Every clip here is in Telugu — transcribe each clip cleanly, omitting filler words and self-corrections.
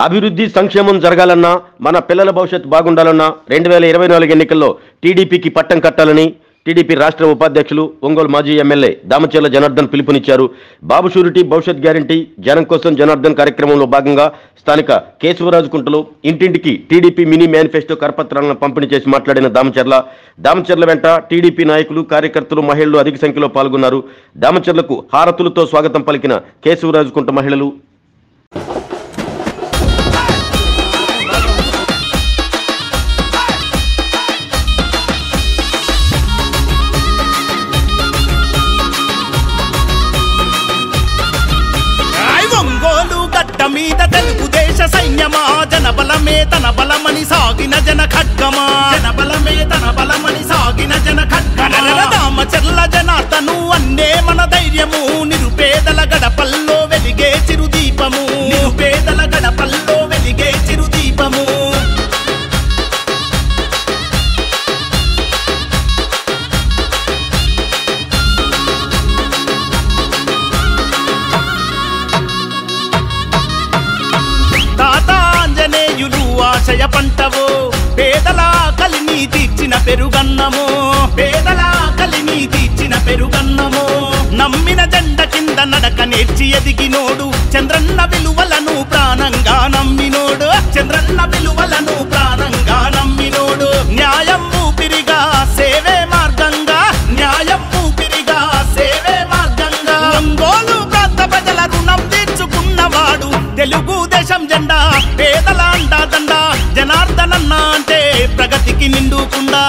అభివృద్ధి సంక్షేమం జరగాలన్నా మన పిల్లల భవిష్యత్తు బాగుండాలన్నా 2024 ఎన్నికల్లో టీడీపీకి పట్టం కట్టాలని టీడీపీ రాష్ట్ర ఉపాధ్యక్షులు ఒంగోలు మాజీ ఎమ్మెల్యే దామచర్ల జనార్దన్ పిలుపునిచ్చారు. బాబు షూరిటీ భవిష్యత్ గ్యారంటీ జనం కోసం జనార్దన్ కార్యక్రమంలో భాగంగా స్థానిక కేశవరాజుకుంటలో ఇంటింటికి టీడీపీ మినీ మేనిఫెస్టో కరపత్రాలను పంపిణీ చేసి మాట్లాడిన దామచర్ల వెంట టీడీపీ నాయకులు కార్యకర్తలు మహిళలు అధిక సంఖ్యలో పాల్గొన్నారు. దామచర్లకు హారతులతో స్వాగతం పలికిన కేశవరాజుకుంట మహిళలు మీద తెలుగుదేశ సైన్యమా జనబలమే తన బలమని సాగిన జన ఖడ్గమా జనబలమే తన బలమని సాగిన జన ఖడ్గమా దామచర్ల జనార్దను అన్నే మన ధైర్యము నిరుపేదల గడపల్లో వెలిగే చిరుదీపము నిరుపేదల గడపల్లో వెలిగే చిరుదీపము ఆశయ పంటవో పేదల కలిని తీర్చిన పెరుగన్నమో పేదల కలిని తీర్చిన పెరుగన్నమో నమ్మిన జెండ కింద నడక నేర్చి ఎదిగినోడు చంద్రన్న విలువలను ప్రాణంగా నమ్మినోడు చంద్రన్న విలువలను ప్రాణంగా నమ్మినోడు న్యాయం ఊపిరిగా సేవే మార్గంగా న్యాయం ఊపిరిగా సేవే మార్గంగా ఒంగోలు ప్రాంత ప్రజల రుణం తీర్చుకున్నవాడు తెలుగుదేశం జెండా పేదల అండాదండ జనార్దనన్న అంటే ప్రగతికి నిండుకుండా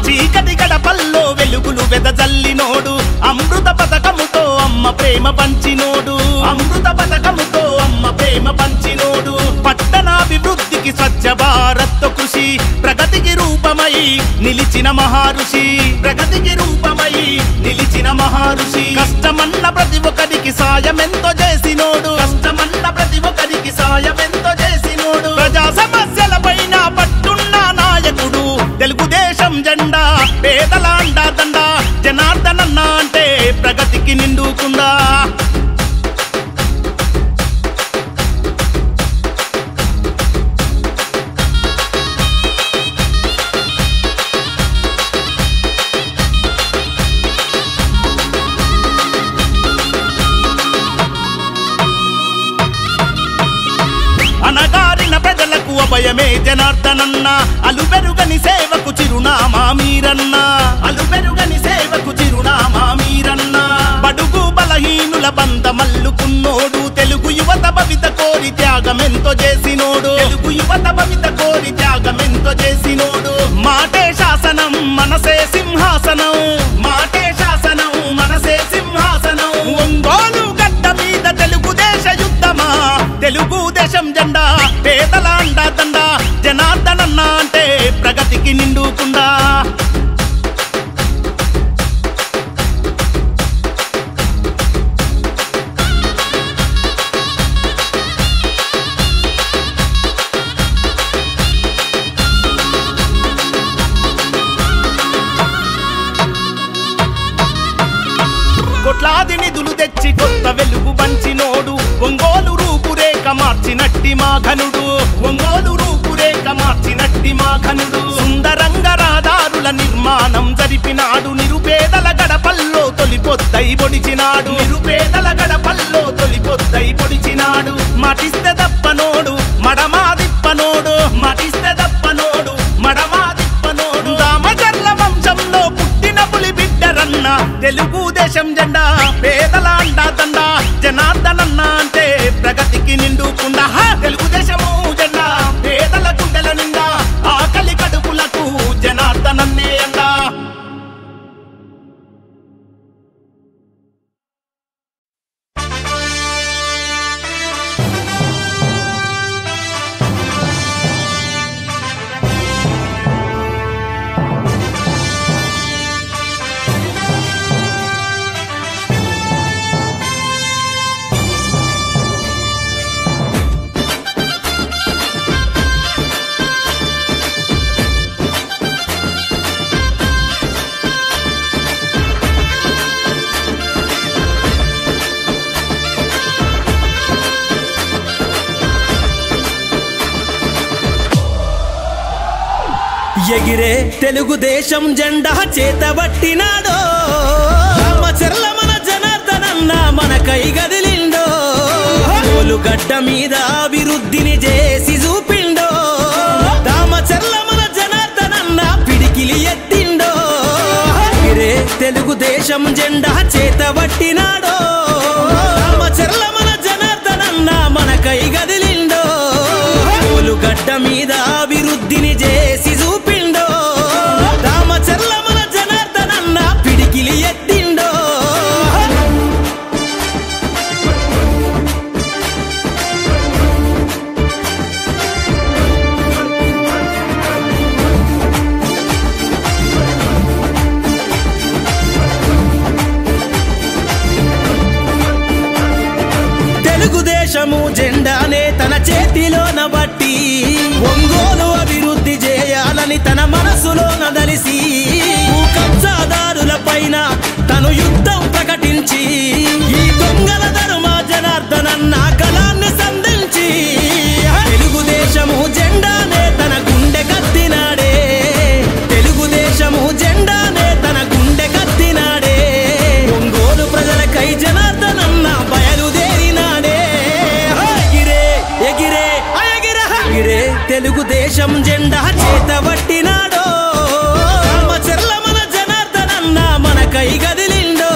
చీకటి గడపల్లో వెలుగులు వెదజల్లినోడు అమృత పథకముతో అమ్మ ప్రేమ పంచినోడు అమృత పథకముతో అమ్మ ప్రేమ పంచినోడు పట్టణాభివృద్ధికి స్వచ్ఛ భారత్ కృషి ప్రగతికి రూపమై నిలిచిన మహారుషి ప్రగతికి రూపమై నిలిచిన మహారుషి కష్టమన్న ప్రతి ఒక్కరికి సాయమెంతో చేసినోడు కష్టమన్న ప్రతి ఒక్కరికి సాయమెంతో చేసినోడు ప్రజా సమస్యల పైన పట్టున్న నాయకుడు తెలుగుదేశం జెండా పేదల అండాదండ జనార్దనన్న అంటే ప్రగతికి నిండుకుండా అనగారిన ప్రజలకు అభయమే జనార్దనన్న అలుబెరుగని సేవకు చిరునామా మీరన్న అలుబెరుగని సేవకు చిరునామా మీరన్న బడుగు బలహీనుల బంధమల్లుకున్నోడు తెలుగు యువత భవిత కోరి త్యాగమెంతో చేసినోడు తెలుగు యువత భవిత కోరి త్యాగమెంతో చేసినోడు మాటే శాసనం మనసే సింహాసనం మాటే శాసనం మనసే సింహాసనం ఒంగోలు గడ్డ మీద తెలుగుదేశ యుద్ధమా తెలుగుదేశం జెండా పేదల అండాదండ జనార్దనన్న అంటే ప్రగతికి నిండుకుండా కోట్లాది నిధులు తెచ్చి కొత్త వెలుగు పంచినోడు ఒంగోలు రూపురేఖ మార్చినట్టి మా ఘనుడు ఒంగోలు రూపురేఖ మార్చినట్టి మా ఘనుడు సుందరంగ రహదారుల నిర్మాణం జరిపినాడు నిరుపేదల గడపల్లో తొలిపొద్దై పొడిచినాడు నిరుపేదల గడపల్లో తొలిపొద్దై పొడిచినాడు మాటిస్తే దప్పనోడు మడమా దిప్పనోడు మాటిస్తే దప్పనోడు మడమా దిప్పనోడు దామచర్ల వంశంలో పుట్టిన పులి బిడ్డరన్న తెలుగుదేశం జెండా పేదల అండాదండ జనార్దనన్న అంటే ప్రగతికి నిండుకుండా తెలుగుదేశము జెండా పేదల గుండెల నిండా ఆకలి కడుపులకు జనార్దనన్నే అండా ఎగిరే తెలుగుదేశం జెండా చేతబట్టినాడో రామచర్ల మన జనార్దనన్న మనకై గదిలిండో గడ్డ మీద అభివృద్ధిని చేసి చూపిండో రామచర్ల మన జనార్దనన్న పిడికిలి ఎత్తిండో ఎగిరే తెలుగుదేశం జెండా చేతబట్టినాడో రామచర్ల మన జనార్దనన్న మనకై గదిలిండో గడ్డ మీద అభివృద్ధిని చేసి చూపిండో రామచర్ల మన జనార్దనన్న పిడికిలి ఎత్తిండో తెలుగుదేశము జెండానే తన చేతిలోన బట్టి ఒంగోలు అభివృద్ధి చేయాలని తన మనసులో నదలిసి కబ్జాదారుల పైన తను యుద్ధం ప్రకటించి ఈ దొంగల ధర్మ జనార్దనన్న కళాన్ని సంధించి తెలుగుదేశము జెండానే తన గుండె కత్తినాడే తెలుగుదేశము జెండానే తన గుండె కత్తినాడే ఒంగోలు ప్రజలకై జనార్దనన్న బయలుదేరినాడే ఎగిరే ఎగిరే తెలుగుదేశం జెండా చేతబట్టినాడో రామచర్ల మన జనార్దనన్న మనకై గదిలిండో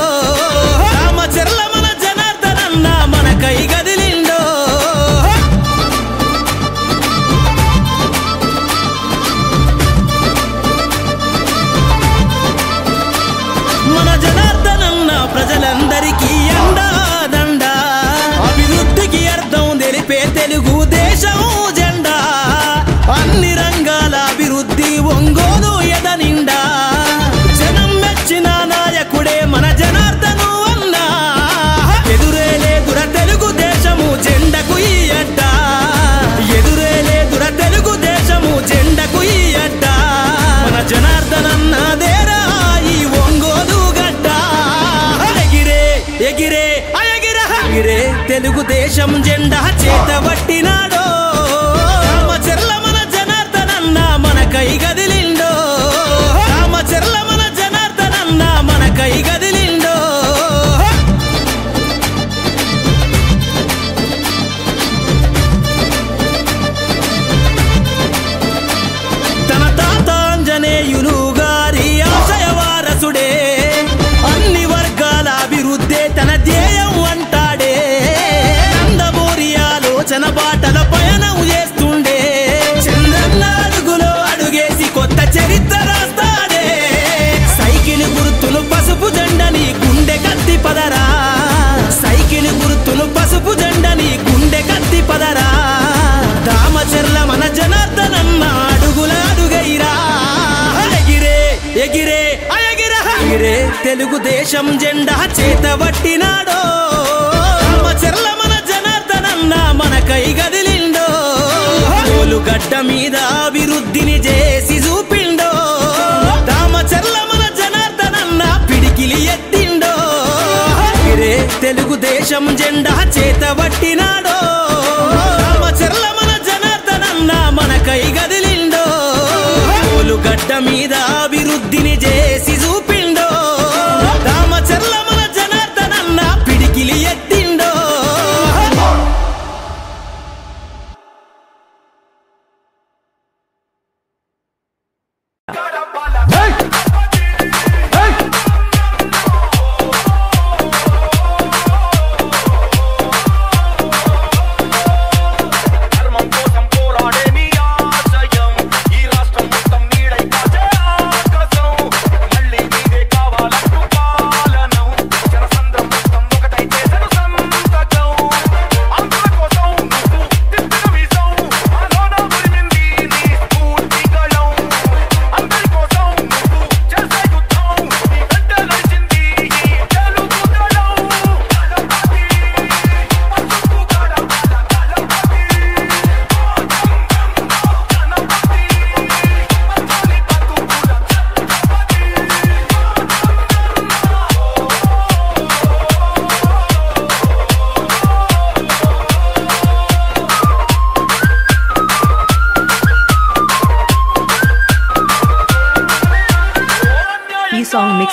రామచర్ల మన జనార్దనన్న మనకై గదిలిండో మన జనార్దనన్న ప్రజలందరికీ అండాదండ అభివృద్ధికి అర్థం తెలిపే తెలుగుదేశం జెండా అన్ని రంగాల అభివృద్ధి ఒంగోలు ఎదనిండా జనం మెచ్చిన నాయకుడే మన జనార్దను అన్నా ఎదురే లేదుర తెలుగుదేశము జెండకు ఈ అడ్డ ఎదురే లేదుర తెలుగుదేశము జెండకు ఈ అడ్డ మన జనార్దనన్నదేరా ఈ ఒంగోలు గడ్డ ఎగిరే ఎగిరే ఎగిరే తెలుగుదేశం జెండా చేతబట్టినాడో రామచర్ల మన జనార్దనన్న మనకై గదిలిండో రామచర్ల మన జనార్దనన్న మనకై గదిలిండో తన తాత ఆంజనేయులు గారి ఆశయ వారసుడే అన్ని వర్గాల అభివృద్ధే తన ధ్యేయం అంటాడే నందమూరి ఆలోచన బాటల పయనం చేస్తుండే చంద్రన్న అడుగులో అడుగేసి కొత్త చరిత్ర రాస్తాడే సైకిల్ గుర్తును పసుపు జెండని గుండె కత్తి పదరా సైకిల్ గుర్తును పసుపు జెండని గుండె కత్తి పదరా రామచర్ల మన జనార్దనన్న అడుగుల అడుగైరా ఎగిరే ఎగిరే ఎగిరే తెలుగుదేశం జెండా చేతబట్టినాడో రామచర్ల మన జనార్దనన్న మనకై గదిలిండో గడ్డ మీద అభివృద్ధిని చేసి చూపిండో రామచర్ల మన జనార్దనన్న పిడికిలి ఎత్తిండో ఎగిరే తెలుగుదేశం జెండా చేతబట్టినాడో రామచర్ల మన జనార్దనన్న మనకై గదిలిండో గడ్డ మీద అభివృద్ధిని చేసి చూపిండో రామచర్ల మన జనార్దనన్న పిడికిలి ఎత్తిండో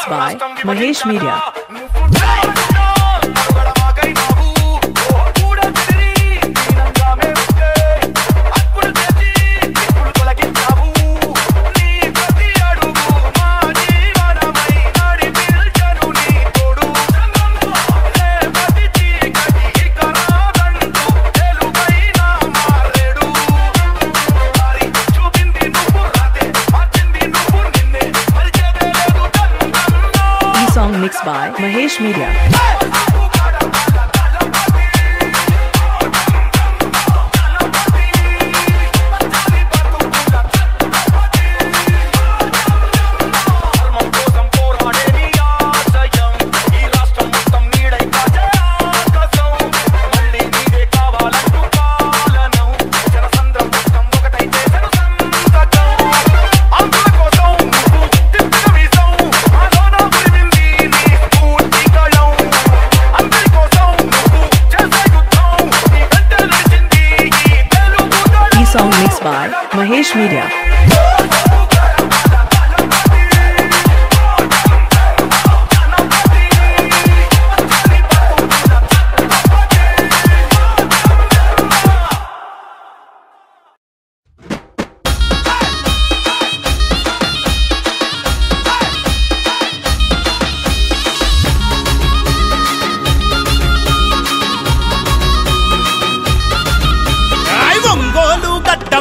mixed by Mahesh Media. Song mixed by Mahesh Media. Song mixed by Mahesh Media.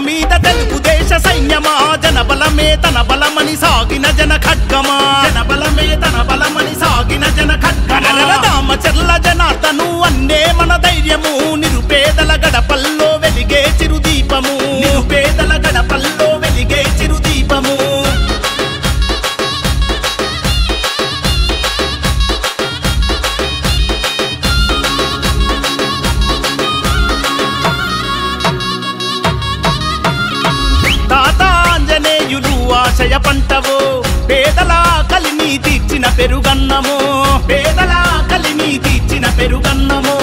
మీద తెలుగుదేశ సైన్యమా జనబలమే తన బలమని సాగిన జన ఖడ్గమా జనబలమే తన బలమని సాగిన జన ఖడ్గమా రామచర్ల జనార్దను అన్నే మన ధైర్యము నిరుపేదల గడపల్లో వెలిగే చిరుదీపము నిరుపేదల గడపల్లో వెలిగే చిరుదీపము ఆశయ పంటవో పేదల కలిని తీర్చిన పెరుగన్నమో పేదల కలిని తీర్చిన పెరుగన్నమో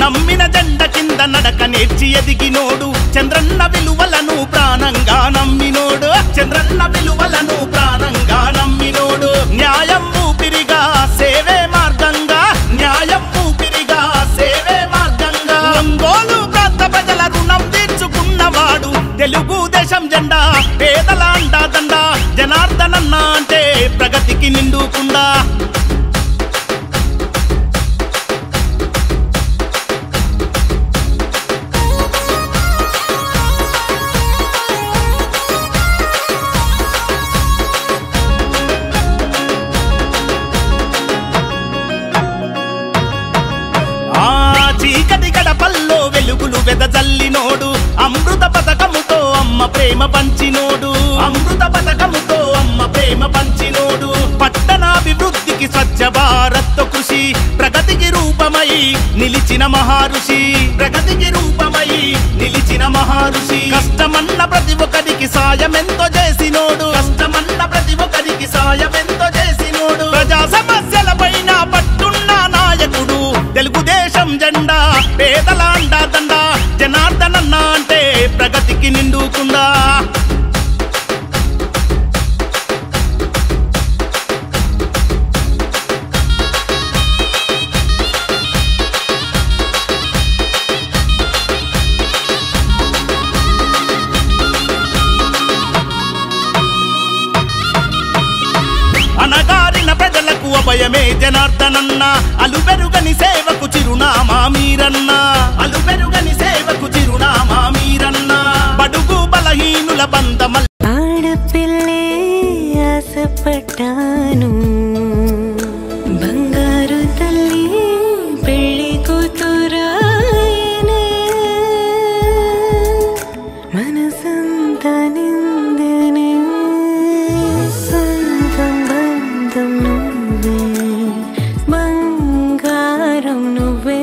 నమ్మిన జెండ కింద నడక నేర్చి ఎదిగినోడు చంద్రన్న విలువలను ప్రాణంగా నమ్మినోడు చంద్రన్న విలువలను ప్రాణంగా నమ్మినోడు న్యాయం ఊపిరిగా సేవే మార్గంగా న్యాయం ఊపిరిగా సేవే మార్గంగా ఒంగోలు ప్రాంత ప్రజల రుణం తీర్చుకున్నవాడు తెలుగుదేశం జెండా పేదల అండాదండ జనార్దనన్న అంటే ప్రగతికి నిండుకుండా చీకటి గడపల్లో వెలుగులు వెదజల్లినోడు అమృత పథకముతో అమ్మ ప్రేమ పంచినోడు అమృత పథకముతో అమ్మ ప్రేమ పంచినోడు పట్టణాభివృద్ధికి స్వచ్ఛ భారత్ కృషి ప్రగతికి రూపమై నిలిచిన మహారుషి ప్రగతికి రూపమై నిలిచిన మహారుషి కష్టమన్న ప్రతి ఒక్కరికి సాయమెంతో చేసినోడు కష్టమన్న ప్రతి ఒక్కరికి సాయమెంతో చేసినోడు ప్రజా సమస్యల పైన పట్టున్న నాయకుడు తెలుగుదేశం జెండా పేదల అండాదండ జనార్దనన్న అంటే ప్రగతికి నిండుకుండా అనగారిన ప్రజలకు అభయమే జనార్దనన్న అలుపెరుగని సేవకు చిరునామా మీరన్న అలుపెరుగని సేవకు చిరునామా మీరన్న బడుగు బలహీనుల బంధమల్ ఆడపిల్లే ఆశపడ్డాను బంగారు తల్లి పెళ్లి కూతురాయనే మనసంతా నిందనే సొంతం బంధం నువ్వే బంగారం నువ్వే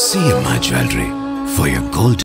CMI Jewelry for your gold